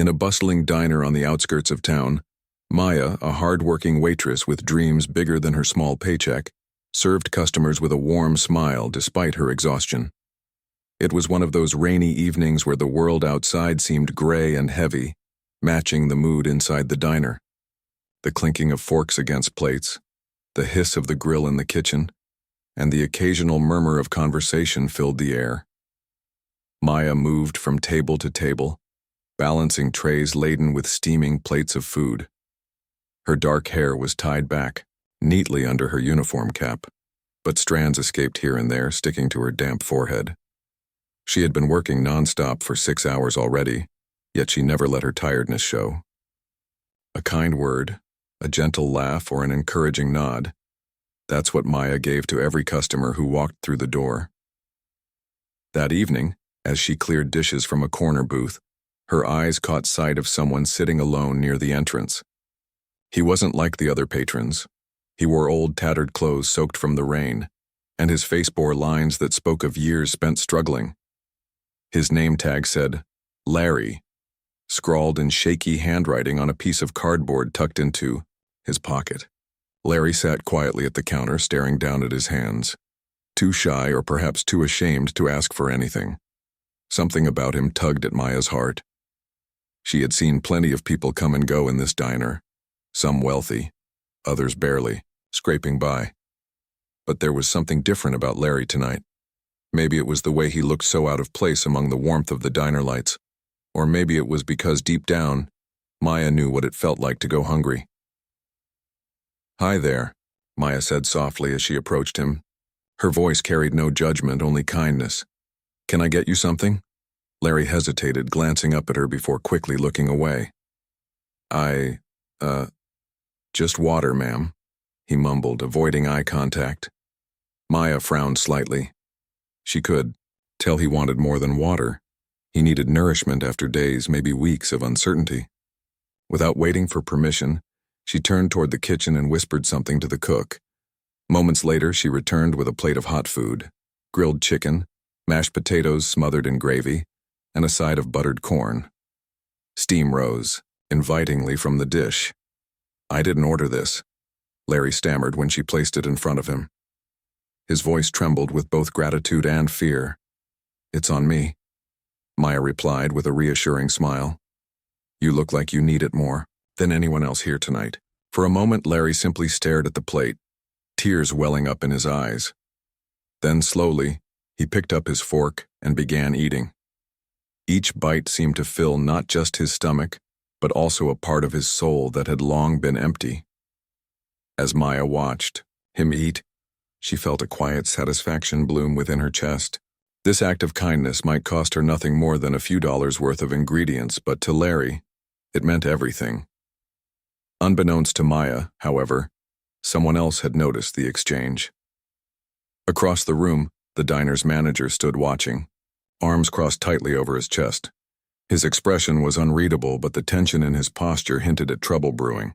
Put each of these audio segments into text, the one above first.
In a bustling diner on the outskirts of town, Maya, a hard-working waitress with dreams bigger than her small paycheck, served customers with a warm smile despite her exhaustion. It was one of those rainy evenings where the world outside seemed gray and heavy, matching the mood inside the diner. The clinking of forks against plates, the hiss of the grill in the kitchen, and the occasional murmur of conversation filled the air. Maya moved from table to table, balancing trays laden with steaming plates of food. Her dark hair was tied back, neatly under her uniform cap, but strands escaped here and there, sticking to her damp forehead. She had been working nonstop for 6 hours already, yet she never let her tiredness show. A kind word, a gentle laugh, or an encouraging nod. That's what Maya gave to every customer who walked through the door. That evening, as she cleared dishes from a corner booth, her eyes caught sight of someone sitting alone near the entrance. He wasn't like the other patrons. He wore old, tattered clothes soaked from the rain, and his face bore lines that spoke of years spent struggling. His name tag said, Larry, scrawled in shaky handwriting on a piece of cardboard tucked into his pocket. Larry sat quietly at the counter, staring down at his hands, too shy or perhaps too ashamed to ask for anything. Something about him tugged at Maya's heart. She had seen plenty of people come and go in this diner, some wealthy, others barely, scraping by. But there was something different about Larry tonight. Maybe it was the way he looked so out of place among the warmth of the diner lights, or maybe it was because deep down, Maya knew what it felt like to go hungry. "Hi there," Maya said softly as she approached him. Her voice carried no judgment, only kindness. "Can I get you something?" Larry hesitated, glancing up at her before quickly looking away. Just water, ma'am," he mumbled, avoiding eye contact. Maya frowned slightly. She could tell he wanted more than water. He needed nourishment after days, maybe weeks, of uncertainty. Without waiting for permission, she turned toward the kitchen and whispered something to the cook. Moments later, she returned with a plate of hot food, grilled chicken, mashed potatoes smothered in gravy, and a side of buttered corn. Steam rose, invitingly, from the dish. "I didn't order this," Larry stammered when she placed it in front of him. His voice trembled with both gratitude and fear. "It's on me," Maya replied with a reassuring smile. "You look like you need it more than anyone else here tonight." For a moment, Larry simply stared at the plate, tears welling up in his eyes. Then slowly, he picked up his fork and began eating. Each bite seemed to fill not just his stomach, but also a part of his soul that had long been empty. As Maya watched him eat, she felt a quiet satisfaction bloom within her chest. This act of kindness might cost her nothing more than a few dollars worth of ingredients, but to Larry, it meant everything. Unbeknownst to Maya, however, someone else had noticed the exchange. Across the room, the diner's manager stood watching, arms crossed tightly over his chest. His expression was unreadable, but the tension in his posture hinted at trouble brewing.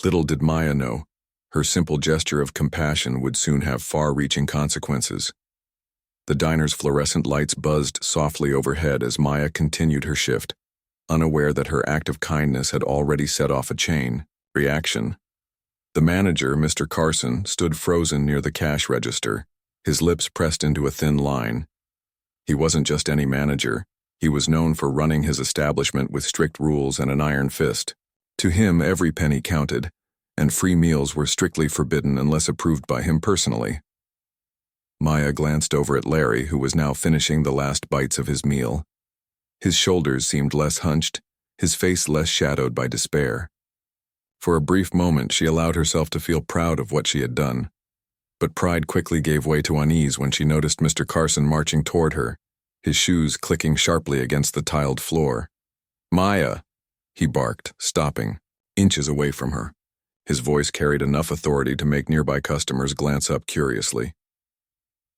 Little did Maya know, her simple gesture of compassion would soon have far-reaching consequences. The diner's fluorescent lights buzzed softly overhead as Maya continued her shift, unaware that her act of kindness had already set off a chain reaction. The manager, Mr. Carson, stood frozen near the cash register, his lips pressed into a thin line. He wasn't just any manager. He was known for running his establishment with strict rules and an iron fist. To him, every penny counted, and free meals were strictly forbidden unless approved by him personally. Maya glanced over at Larry, who was now finishing the last bites of his meal. His shoulders seemed less hunched, his face less shadowed by despair. For a brief moment, she allowed herself to feel proud of what she had done. But pride quickly gave way to unease when she noticed Mr. Carson marching toward her, his shoes clicking sharply against the tiled floor. "Maya!" he barked, stopping, inches away from her. His voice carried enough authority to make nearby customers glance up curiously.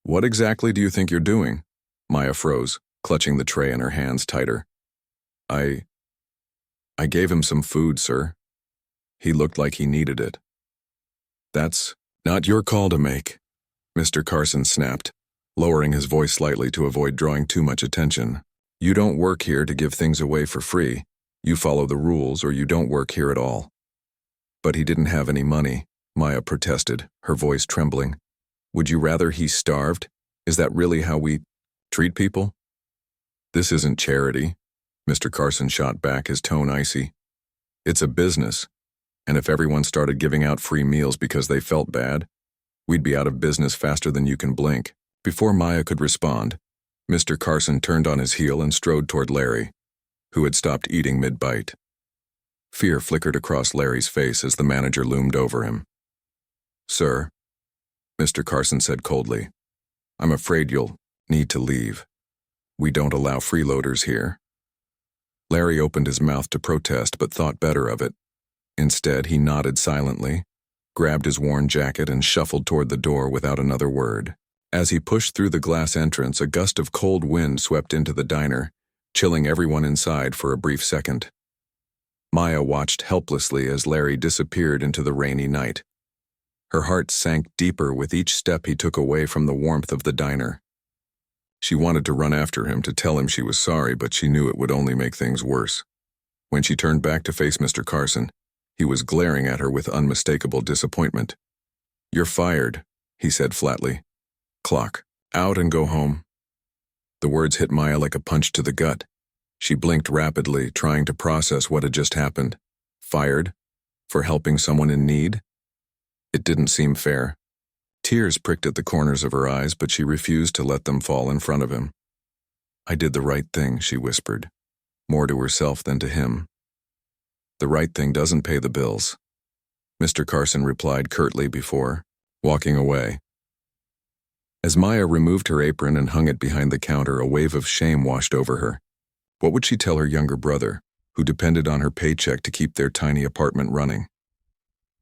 "What exactly do you think you're doing?" Maya froze, clutching the tray in her hands tighter. I gave him some food, sir. He looked like he needed it." "That's not your call to make," Mr. Carson snapped, lowering his voice slightly to avoid drawing too much attention. "You don't work here to give things away for free. You follow the rules or you don't work here at all. But he didn't have any money, Maya protested, her voice trembling. Would you rather he starved? Is that really how we treat people? This isn't charity, Mr. Carson shot back, his tone icy. It's a business, and if everyone started giving out free meals because they felt bad, we'd be out of business faster than you can blink. Before Maya could respond, Mr. Carson turned on his heel and strode toward Larry, who had stopped eating mid-bite. Fear flickered across Larry's face as the manager loomed over him. Sir, Mr. Carson said coldly, I'm afraid you'll need to leave. We don't allow freeloaders here. Larry opened his mouth to protest but thought better of it. Instead, he nodded silently, grabbed his worn jacket and shuffled toward the door without another word. As he pushed through the glass entrance, a gust of cold wind swept into the diner, chilling everyone inside for a brief second. Maya watched helplessly as Larry disappeared into the rainy night. Her heart sank deeper with each step he took away from the warmth of the diner. She wanted to run after him to tell him she was sorry, but she knew it would only make things worse. When she turned back to face Mr. Carson, he was glaring at her with unmistakable disappointment. You're fired, he said flatly. Clock out and go home. The words hit Maya like a punch to the gut. She blinked rapidly, trying to process what had just happened. Fired? For helping someone in need? It didn't seem fair. Tears pricked at the corners of her eyes, but she refused to let them fall in front of him. I did the right thing, she whispered, more to herself than to him. The right thing doesn't pay the bills, Mr. Carson replied curtly before walking away. As Maya removed her apron and hung it behind the counter, a wave of shame washed over her. What would she tell her younger brother, who depended on her paycheck to keep their tiny apartment running?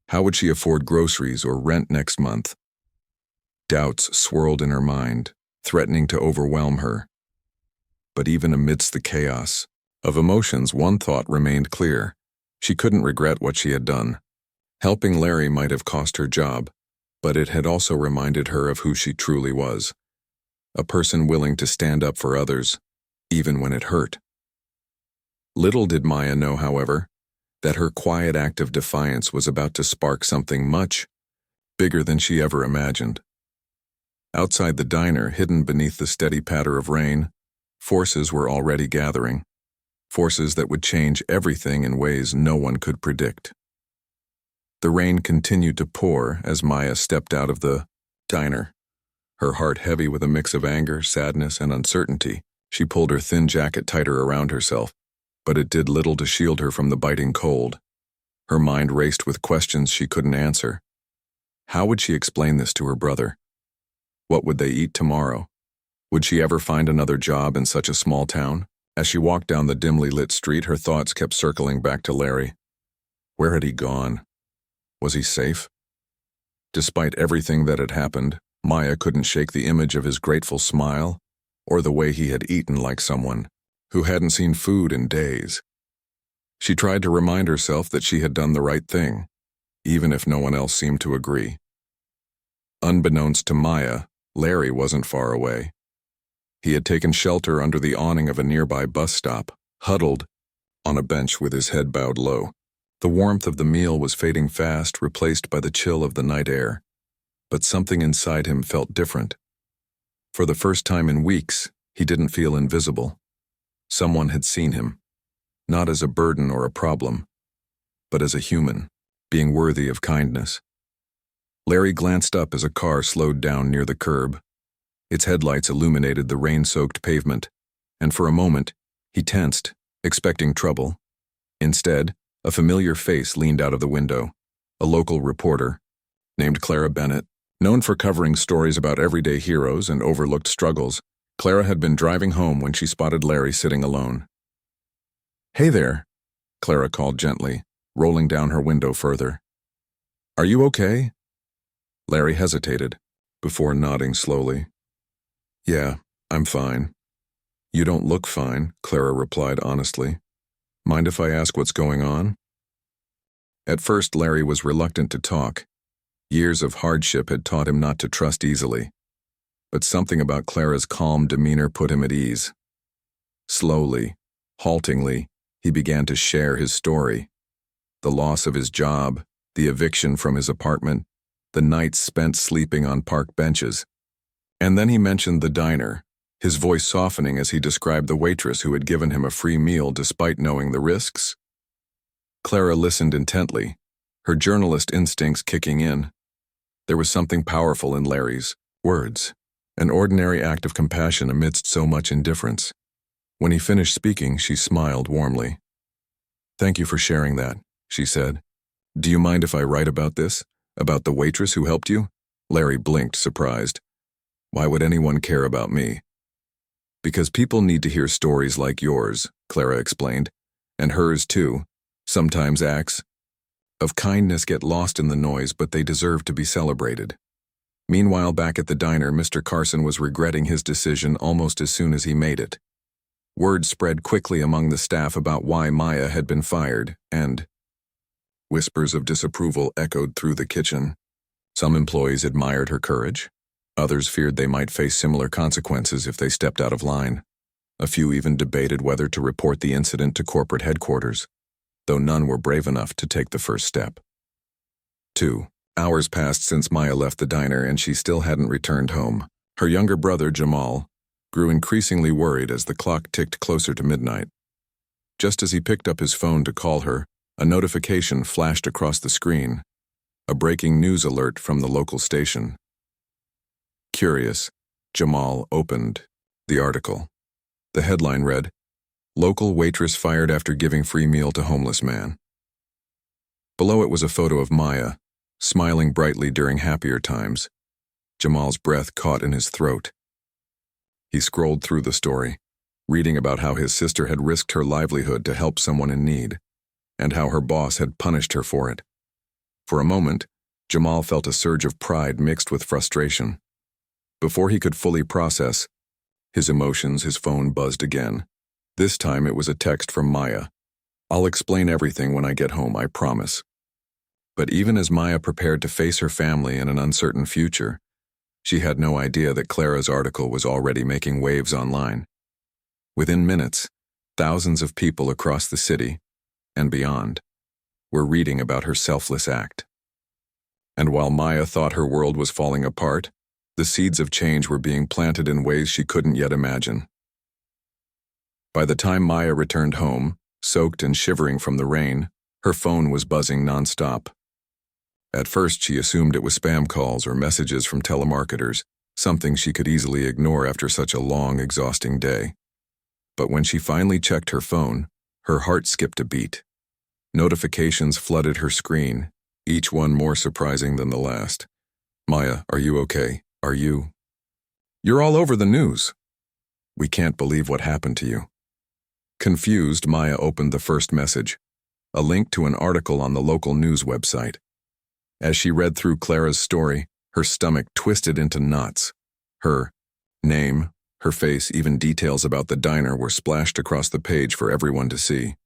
How would she afford groceries or rent next month? Doubts swirled in her mind, threatening to overwhelm her. But even amidst the chaos of emotions, one thought remained clear. She couldn't regret what she had done. Helping Larry might have cost her job, but it had also reminded her of who she truly was. A person willing to stand up for others, even when it hurt. Little did Maya know, however, that her quiet act of defiance was about to spark something much bigger than she ever imagined. Outside the diner, hidden beneath the steady patter of rain, forces were already gathering, forces that would change everything in ways no one could predict. The rain continued to pour as Maya stepped out of the diner, her heart heavy with a mix of anger, sadness, and uncertainty. She pulled her thin jacket tighter around herself, but it did little to shield her from the biting cold. Her mind raced with questions she couldn't answer. How would she explain this to her brother? What would they eat tomorrow? Would she ever find another job in such a small town? As she walked down the dimly lit street, her thoughts kept circling back to Larry. Where had he gone? Was he safe? Despite everything that had happened, Maya couldn't shake the image of his grateful smile or the way he had eaten like someone who hadn't seen food in days. She tried to remind herself that she had done the right thing, even if no one else seemed to agree. Unbeknownst to Maya, Larry wasn't far away. He had taken shelter under the awning of a nearby bus stop, huddled on a bench with his head bowed low. The warmth of the meal was fading fast, replaced by the chill of the night air. But something inside him felt different. For the first time in weeks, he didn't feel invisible. Someone had seen him, not as a burden or a problem, but as a human, being worthy of kindness. Larry glanced up as a car slowed down near the curb. Its headlights illuminated the rain-soaked pavement, and for a moment, he tensed, expecting trouble. Instead, a familiar face leaned out of the window, a local reporter, named Clara Bennett. Known for covering stories about everyday heroes and overlooked struggles, Clara had been driving home when she spotted Larry sitting alone. "Hey there," Clara called gently, rolling down her window further. "Are you okay?" Larry hesitated, before nodding slowly. "Yeah, I'm fine." "You don't look fine," Clara replied honestly. "Mind if I ask what's going on?" At first, Larry was reluctant to talk. Years of hardship had taught him not to trust easily. But something about Clara's calm demeanor put him at ease. Slowly, haltingly, He began to share his story. The loss of his job, the eviction from his apartment, the nights spent sleeping on park benches. And then he mentioned the diner, his voice softening as he described the waitress who had given him a free meal despite knowing the risks. Clara listened intently, her journalist instincts kicking in. There was something powerful in Larry's words, an ordinary act of compassion amidst so much indifference. When he finished speaking, she smiled warmly. "Thank you for sharing that," she said. "Do you mind if I write about this? About the waitress who helped you?" Larry blinked, surprised. "Why would anyone care about me?" "Because people need to hear stories like yours," Clara explained. "And hers too. Sometimes acts of kindness get lost in the noise, but they deserve to be celebrated." Meanwhile, back at the diner, Mr. Carson was regretting his decision almost as soon as he made it. Word spread quickly among the staff about why Maya had been fired, and whispers of disapproval echoed through the kitchen. Some employees admired her courage. Others feared they might face similar consequences if they stepped out of line. A few even debated whether to report the incident to corporate headquarters, though none were brave enough to take the first step. 2 hours passed since Maya left the diner, and she still hadn't returned home. Her younger brother, Jamal, grew increasingly worried as the clock ticked closer to midnight. Just as he picked up his phone to call her, a notification flashed across the screen, a breaking news alert from the local station. Curious, Jamal opened the article. The headline read, "Local waitress fired after giving free meal to homeless man." Below it was a photo of Maya, smiling brightly during happier times. Jamal's breath caught in his throat. He scrolled through the story, reading about how his sister had risked her livelihood to help someone in need, and how her boss had punished her for it. For a moment, Jamal felt a surge of pride mixed with frustration. Before he could fully process his emotions, his phone buzzed again. This time it was a text from Maya. "I'll explain everything when I get home, I promise." But even as Maya prepared to face her family in an uncertain future, she had no idea that Clara's article was already making waves online. Within minutes, thousands of people across the city, and beyond, were reading about her selfless act. And while Maya thought her world was falling apart, the seeds of change were being planted in ways she couldn't yet imagine. By the time Maya returned home, soaked and shivering from the rain, her phone was buzzing nonstop. At first, she assumed it was spam calls or messages from telemarketers, something she could easily ignore after such a long, exhausting day. But when she finally checked her phone, her heart skipped a beat. Notifications flooded her screen, each one more surprising than the last. "Maya, are you okay? Are you? You're all over the news. We can't believe what happened to you." Confused, Maya opened the first message, a link to an article on the local news website. As she read through Clara's story, her stomach twisted into knots. Her name, her face, even details about the diner were splashed across the page for everyone to see.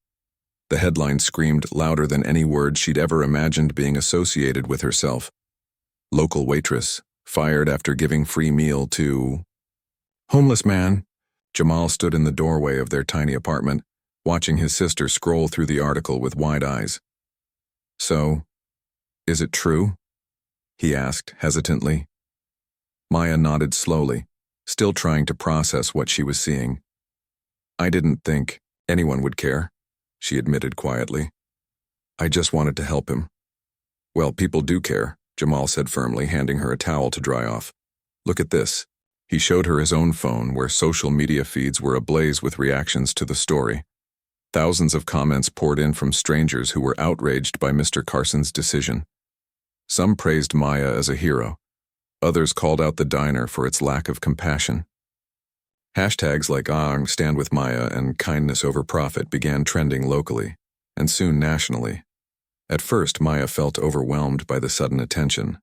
The headline screamed louder than any words she'd ever imagined being associated with herself. "Local waitress fired after giving free meal to homeless man." Jamal stood in the doorway of their tiny apartment, watching his sister scroll through the article with wide eyes. "So, is it true?" he asked hesitantly. Maya nodded slowly, still trying to process what she was seeing. "I didn't think anyone would care," she admitted quietly. "I just wanted to help him." "Well, people do care," Jamal said firmly, handing her a towel to dry off. "Look at this." He showed her his own phone, where social media feeds were ablaze with reactions to the story. Thousands of comments poured in from strangers who were outraged by Mr. Carson's decision. Some praised Maya as a hero. Others called out the diner for its lack of compassion. Hashtags like #Stand with Maya and kindness over profit began trending locally, and soon nationally. At first, Maya felt overwhelmed by the sudden attention.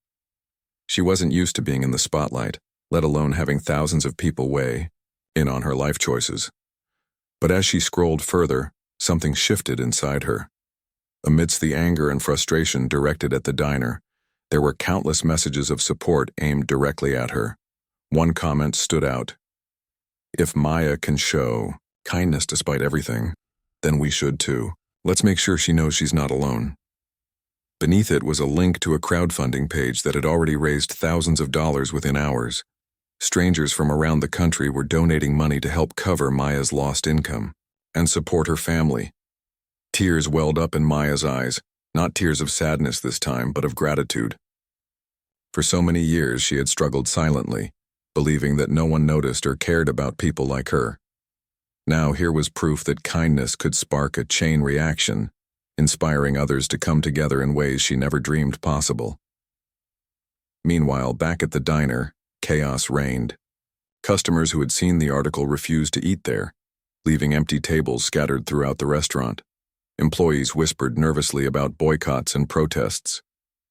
She wasn't used to being in the spotlight, let alone having thousands of people weigh in on her life choices. But as she scrolled further, something shifted inside her. Amidst the anger and frustration directed at the diner, there were countless messages of support aimed directly at her. One comment stood out. "If Maya can show kindness despite everything, Then we should too. Let's make sure she knows she's not alone. Beneath it was a link to a crowdfunding page that had already raised thousands of dollars within hours. Strangers from around the country were donating money to help cover Maya's lost income and support her family. Tears welled up in Maya's eyes, not tears of sadness this time, but of gratitude. For so many years she had struggled silently, believing that no one noticed or cared about people like her. Now here was proof that kindness could spark a chain reaction, inspiring others to come together in ways she never dreamed possible. Meanwhile, back at the diner, chaos reigned. Customers who had seen the article refused to eat there, leaving empty tables scattered throughout the restaurant. Employees whispered nervously about boycotts and protests.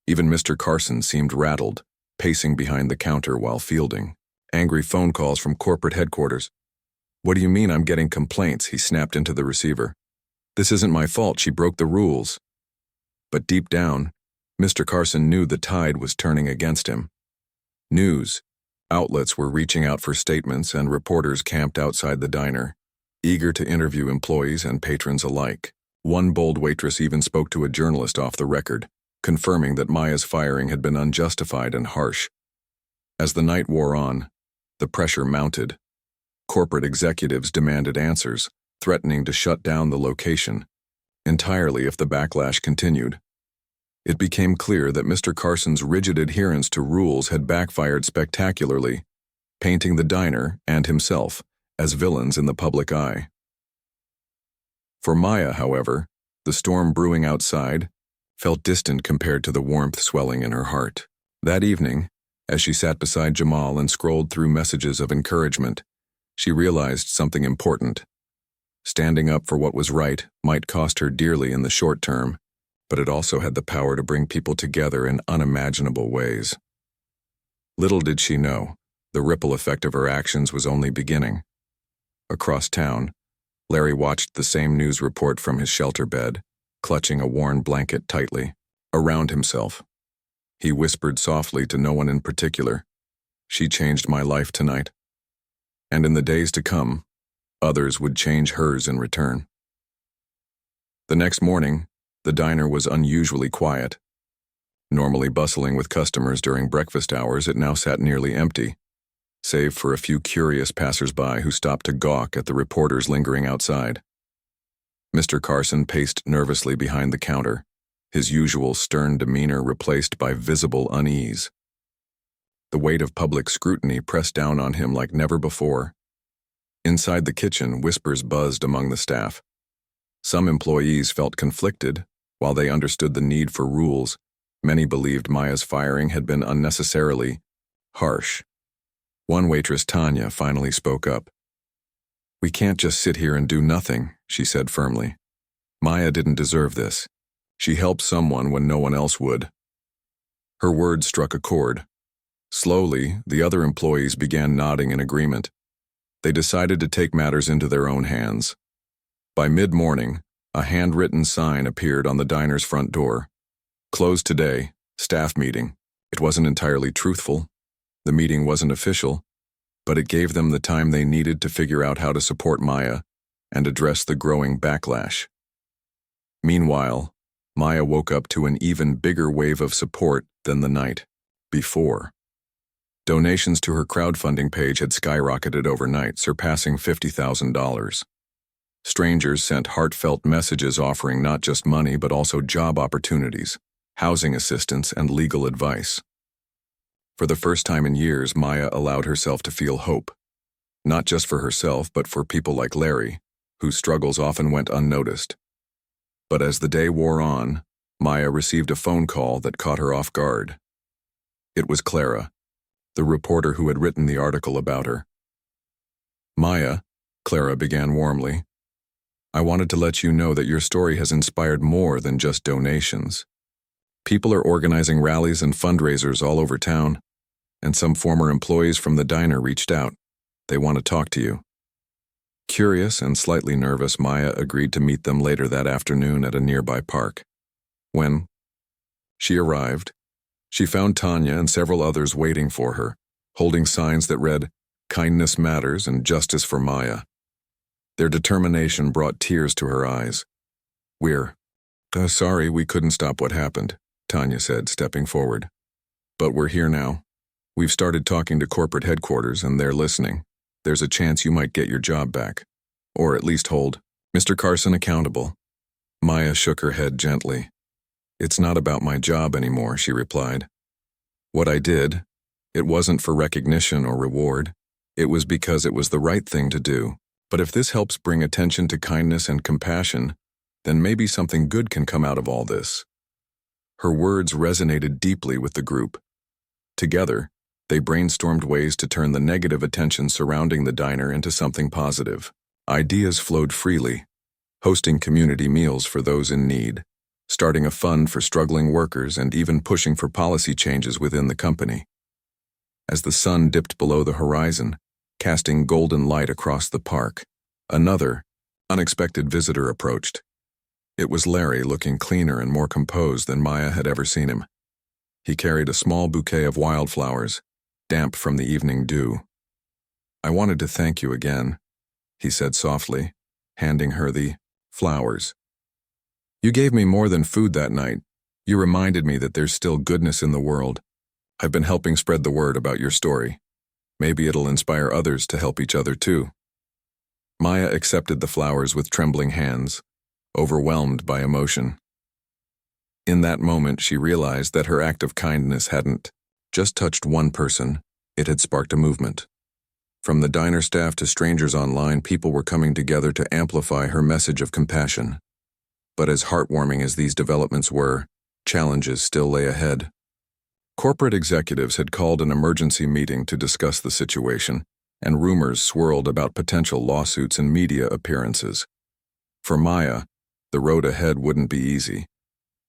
Even Mr. Carson seemed rattled, pacing behind the counter while fielding angry phone calls from corporate headquarters. "What do you mean I'm getting complaints?" he snapped into the receiver. "This isn't my fault, she broke the rules." But deep down, Mr. Carson knew the tide was turning against him. News outlets were reaching out for statements, and reporters camped outside the diner, eager to interview employees and patrons alike. One bold waitress even spoke to a journalist off the record, confirming that Maya's firing had been unjustified and harsh. As the night wore on, the pressure mounted. Corporate executives demanded answers, threatening to shut down the location entirely if the backlash continued. It became clear that Mr. Carson's rigid adherence to rules had backfired spectacularly, painting the diner and himself as villains in the public eye. For Maya, however, the storm brewing outside felt distant compared to the warmth swelling in her heart. That evening, as she sat beside Jamal and scrolled through messages of encouragement, she realized something important. Standing up for what was right might cost her dearly in the short term, but it also had the power to bring people together in unimaginable ways. Little did she know, the ripple effect of her actions was only beginning. Across town, Larry watched the same news report from his shelter bed, clutching a worn blanket tightly around himself. He whispered softly to no one in particular, "She changed my life tonight." And in the days to come, others would change hers in return. The next morning, the diner was unusually quiet. Normally bustling with customers during breakfast hours, it now sat nearly empty, save for a few curious passers-by who stopped to gawk at the reporters lingering outside. Mr. Carson paced nervously behind the counter, his usual stern demeanor replaced by visible unease. The weight of public scrutiny pressed down on him like never before. Inside the kitchen, whispers buzzed among the staff. Some employees felt conflicted. While they understood the need for rules, many believed Maya's firing had been unnecessarily harsh. One waitress, Tanya, finally spoke up. "We can't just sit here and do nothing," she said firmly. "Maya didn't deserve this. She helped someone when no one else would." Her words struck a chord. Slowly, the other employees began nodding in agreement. They decided to take matters into their own hands. By mid-morning, a handwritten sign appeared on the diner's front door. "Closed today, staff meeting." It wasn't entirely truthful. The meeting wasn't official, but it gave them the time they needed to figure out how to support Maya and address the growing backlash. Meanwhile, Maya woke up to an even bigger wave of support than the night before. Donations to her crowdfunding page had skyrocketed overnight, surpassing $50,000. Strangers sent heartfelt messages offering not just money but also job opportunities, housing assistance, and legal advice. For the first time in years, Maya allowed herself to feel hope, not just for herself but for people like Larry, whose struggles often went unnoticed. But as the day wore on, Maya received a phone call that caught her off guard. It was Clara, the reporter who had written the article about her. "Maya," Clara began warmly, "I wanted to let you know that your story has inspired more than just donations. People are organizing rallies and fundraisers all over town, and some former employees from the diner reached out. They want to talk to you." Curious and slightly nervous, Maya agreed to meet them later that afternoon at a nearby park. When she arrived, she found Tanya and several others waiting for her, holding signs that read, "Kindness Matters" and "Justice for Maya." Their determination brought tears to her eyes. "We're sorry we couldn't stop what happened," Tanya said, stepping forward. "But we're here now. We've started talking to corporate headquarters and they're listening. There's a chance you might get your job back. Or at least hold Mr. Carson accountable." Maya shook her head gently. "It's not about my job anymore," she replied. "What I did, it wasn't for recognition or reward. It was because it was the right thing to do. But if this helps bring attention to kindness and compassion, then maybe something good can come out of all this." Her words resonated deeply with the group. Together, they brainstormed ways to turn the negative attention surrounding the diner into something positive. Ideas flowed freely, hosting community meals for those in need, starting a fund for struggling workers, and even pushing for policy changes within the company. As the sun dipped below the horizon, casting golden light across the park, another, unexpected visitor approached. It was Larry, looking cleaner and more composed than Maya had ever seen him. He carried a small bouquet of wildflowers, damp from the evening dew. "I wanted to thank you again," he said softly, handing her the flowers. "You gave me more than food that night. You reminded me that there's still goodness in the world. I've been helping spread the word about your story. Maybe it'll inspire others to help each other too." Maya accepted the flowers with trembling hands, overwhelmed by emotion. In that moment, she realized that her act of kindness hadn't just touched one person, it had sparked a movement. From the diner staff to strangers online, people were coming together to amplify her message of compassion. But as heartwarming as these developments were, challenges still lay ahead. Corporate executives had called an emergency meeting to discuss the situation, and rumors swirled about potential lawsuits and media appearances. For Maya, the road ahead wouldn't be easy,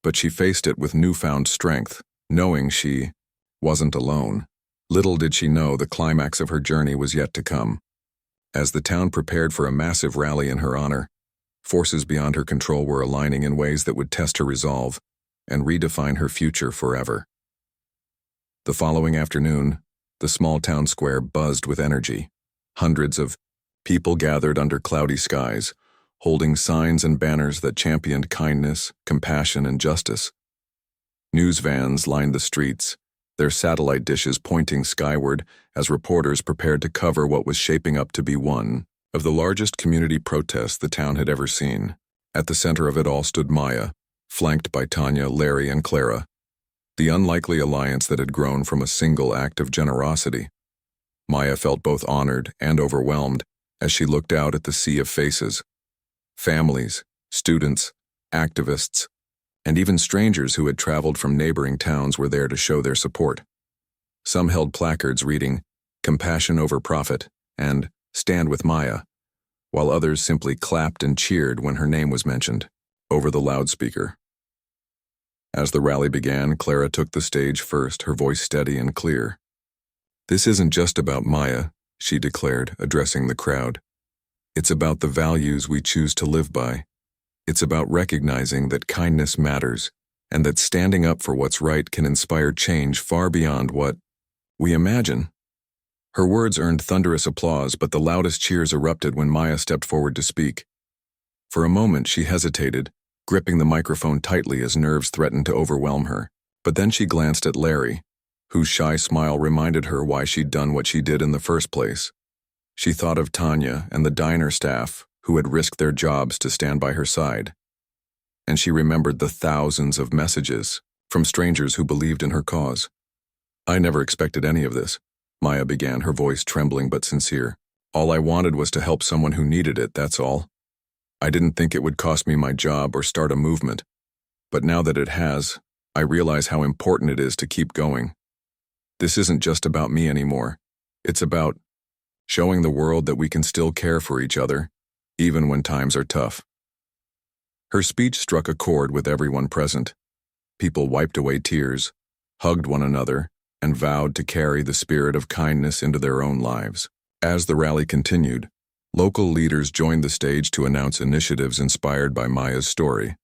but she faced it with newfound strength, knowing she wasn't alone. Little did she know the climax of her journey was yet to come. As the town prepared for a massive rally in her honor, forces beyond her control were aligning in ways that would test her resolve and redefine her future forever. The following afternoon, the small town square buzzed with energy. Hundreds of people gathered under cloudy skies, holding signs and banners that championed kindness, compassion, and justice. News vans lined the streets, their satellite dishes pointing skyward as reporters prepared to cover what was shaping up to be one of the largest community protests the town had ever seen. At the center of it all stood Maya, flanked by Tanya, Larry, and Clara, the unlikely alliance that had grown from a single act of generosity. Maya felt both honored and overwhelmed as she looked out at the sea of faces. Families, students, activists, and even strangers who had traveled from neighboring towns were there to show their support. Some held placards reading, "Compassion over profit," and "Stand with Maya," while others simply clapped and cheered when her name was mentioned, over the loudspeaker. As the rally began, Clara took the stage first, her voice steady and clear. "This isn't just about Maya," she declared, addressing the crowd. "It's about the values we choose to live by. It's about recognizing that kindness matters, and that standing up for what's right can inspire change far beyond what we imagine." Her words earned thunderous applause, but the loudest cheers erupted when Maya stepped forward to speak. For a moment she hesitated, gripping the microphone tightly as nerves threatened to overwhelm her. But then she glanced at Larry, whose shy smile reminded her why she'd done what she did in the first place. She thought of Tanya and the diner staff who had risked their jobs to stand by her side. And she remembered the thousands of messages from strangers who believed in her cause. "I never expected any of this," Maya began, her voice trembling but sincere. "All I wanted was to help someone who needed it, that's all. I didn't think it would cost me my job or start a movement. But now that it has, I realize how important it is to keep going. This isn't just about me anymore. It's about showing the world that we can still care for each other, even when times are tough." Her speech struck a chord with everyone present. People wiped away tears, hugged one another, and vowed to carry the spirit of kindness into their own lives. As the rally continued, local leaders joined the stage to announce initiatives inspired by Maya's story.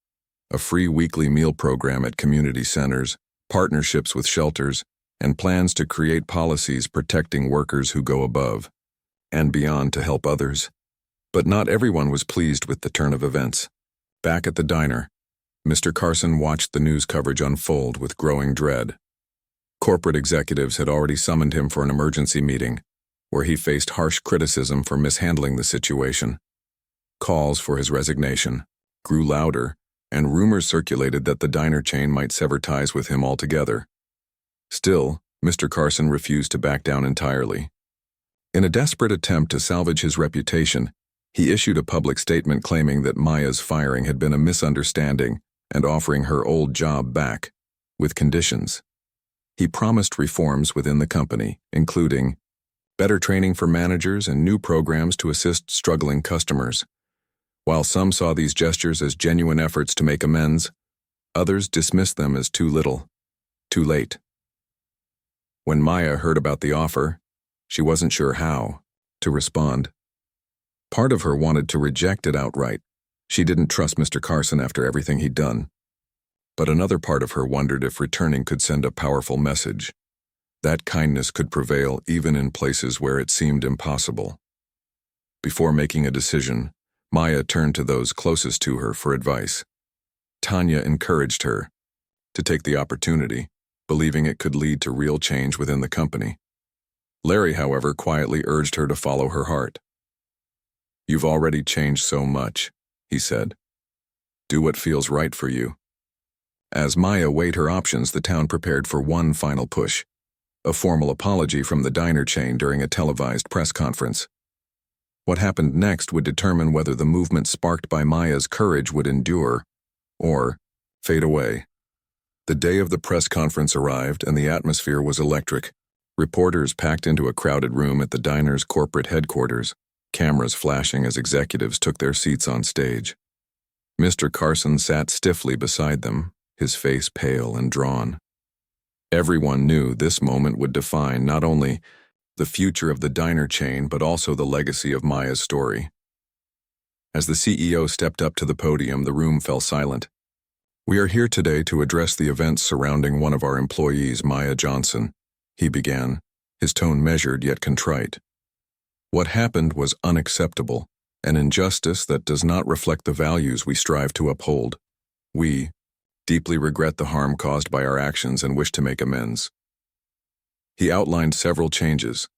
A free weekly meal program at community centers, partnerships with shelters, and plans to create policies protecting workers who go above and beyond to help others. But not everyone was pleased with the turn of events. Back at the diner, Mr. Carson watched the news coverage unfold with growing dread. Corporate executives had already summoned him for an emergency meeting, where he faced harsh criticism for mishandling the situation. Calls for his resignation grew louder, and rumors circulated that the diner chain might sever ties with him altogether. Still, Mr. Carson refused to back down entirely. In a desperate attempt to salvage his reputation, he issued a public statement claiming that Maya's firing had been a misunderstanding and offering her old job back, with conditions. He promised reforms within the company, including better training for managers and new programs to assist struggling customers. While some saw these gestures as genuine efforts to make amends, others dismissed them as too little, too late. When Maya heard about the offer, she wasn't sure how to respond. Part of her wanted to reject it outright. She didn't trust Mr. Carson after everything he'd done. But another part of her wondered if returning could send a powerful message. That kindness could prevail even in places where it seemed impossible. Before making a decision, Maya turned to those closest to her for advice. Tanya encouraged her to take the opportunity, believing it could lead to real change within the company. Larry, however, quietly urged her to follow her heart. "You've already changed so much," he said. "Do what feels right for you." As Maya weighed her options, the town prepared for one final push, a formal apology from the diner chain during a televised press conference. What happened next would determine whether the movement sparked by Maya's courage would endure or fade away. The day of the press conference arrived, and the atmosphere was electric. Reporters packed into a crowded room at the diner's corporate headquarters, cameras flashing as executives took their seats on stage. Mr. Carson sat stiffly beside them, his face pale and drawn. Everyone knew this moment would define not only the future of the diner chain, but also the legacy of Maya's story. As the CEO stepped up to the podium, the room fell silent. "We are here today to address the events surrounding one of our employees, Maya Johnson," he began, his tone measured yet contrite. "What happened was unacceptable, an injustice that does not reflect the values we strive to uphold. We deeply regret the harm caused by our actions and wish to make amends." He outlined several changes: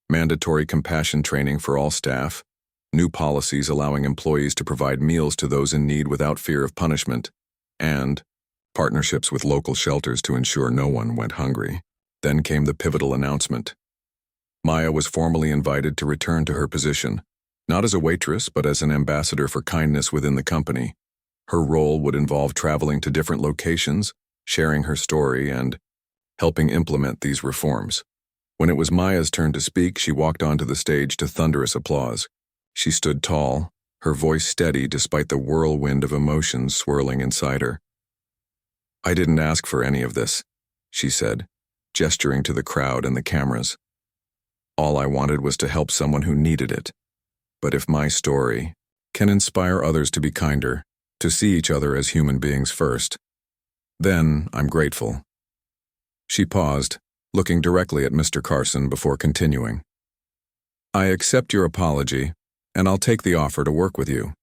mandatory compassion training for all staff, new policies allowing employees to provide meals to those in need without fear of punishment, and partnerships with local shelters to ensure no one went hungry. Then came the pivotal announcement. Maya was formally invited to return to her position, not as a waitress, but as an ambassador for kindness within the company. Her role would involve traveling to different locations, sharing her story, and helping implement these reforms. When it was Maya's turn to speak, she walked onto the stage to thunderous applause. She stood tall, her voice steady despite the whirlwind of emotions swirling inside her. "I didn't ask for any of this," she said, gesturing to the crowd and the cameras. "All I wanted was to help someone who needed it. But if my story can inspire others to be kinder, to see each other as human beings first, then I'm grateful." She paused, looking directly at Mr. Carson before continuing. "I accept your apology, and I'll take the offer to work with you.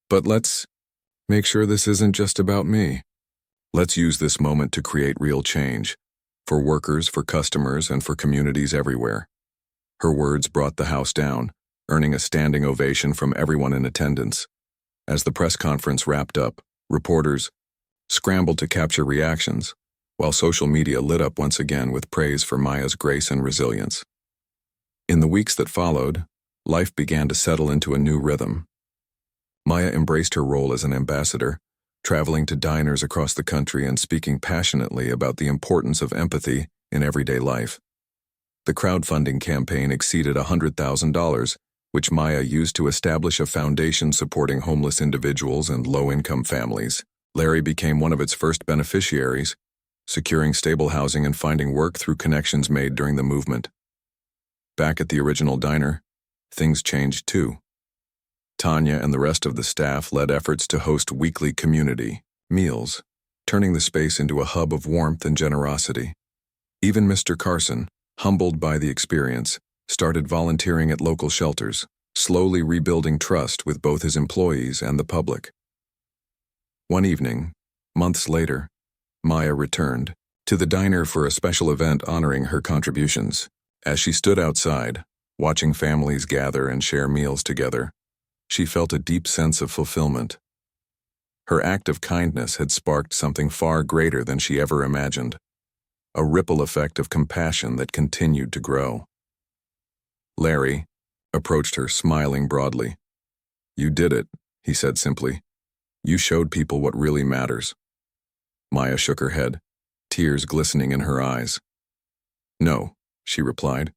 But let's make sure this isn't just about me. Let's use this moment to create real change, for workers, for customers, and for communities everywhere." Her words brought the house down, earning a standing ovation from everyone in attendance. As the press conference wrapped up, reporters scrambled to capture reactions, while social media lit up once again with praise for Maya's grace and resilience. In the weeks that followed, life began to settle into a new rhythm. Maya embraced her role as an ambassador, traveling to diners across the country and speaking passionately about the importance of empathy in everyday life. The crowdfunding campaign exceeded $100,000, which Maya used to establish a foundation supporting homeless individuals and low-income families. Larry became one of its first beneficiaries, securing stable housing and finding work through connections made during the movement. Back at the original diner, things changed too. Tanya and the rest of the staff led efforts to host weekly community meals, turning the space into a hub of warmth and generosity. Even Mr. Carson, humbled by the experience, started volunteering at local shelters, slowly rebuilding trust with both his employees and the public. One evening, months later, Maya returned to the diner for a special event honoring her contributions. As she stood outside, watching families gather and share meals together, she felt a deep sense of fulfillment. Her act of kindness had sparked something far greater than she ever imagined, a ripple effect of compassion that continued to grow. Larry approached her, smiling broadly. "You did it," he said simply. "You showed people what really matters." Maya shook her head, tears glistening in her eyes. "No," she replied.